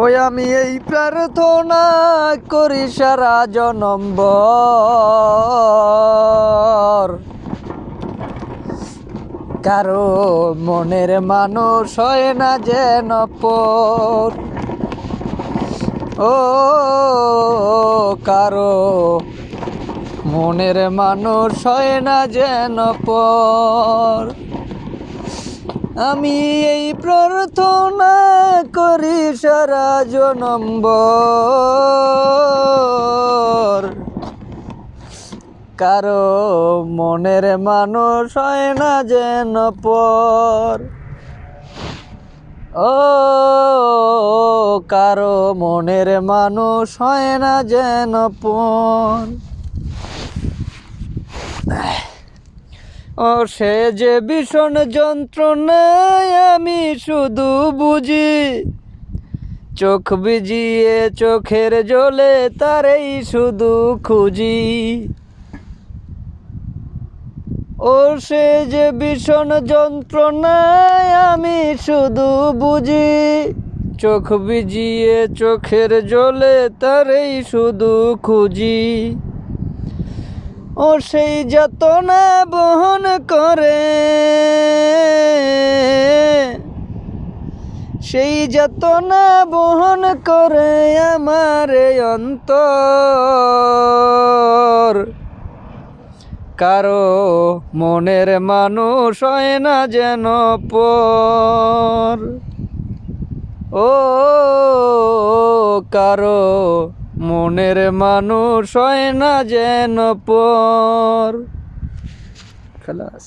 ওই আমি এই প্রার্থনা করি সারা জনম্বর, কারো মনের মানুষ হয় না যেন পর। ও কারো মনের মানুষ হয় না যেন পর। আমি এই প্রার্থনা করি সারা জনম্বর, কারো মনের মানুষ হয় না যেন পর। ও কারো মনের মানুষ হয় না যেন পর। ও সে যে ভীষণ যন্ত্রণায় আমি শুধু বুঝি, চোখ ভিজিয়ে চোখের জলে তারেই শুধু খুঁজি। ও সে যে ভীষণ যন্ত্রণায় আমি শুধু বুঝি, চোখ ভিজিয়ে চোখের জলে তারেই শুধু খুঁজি। ও সেই যাতনা বহন করে, সেই যাতনা বহন করে আমার অন্তর, কারো মনের মানুষ হয় না যেন পর। ও কারো মনের মানুষ হয় না যেন পর। খালাস।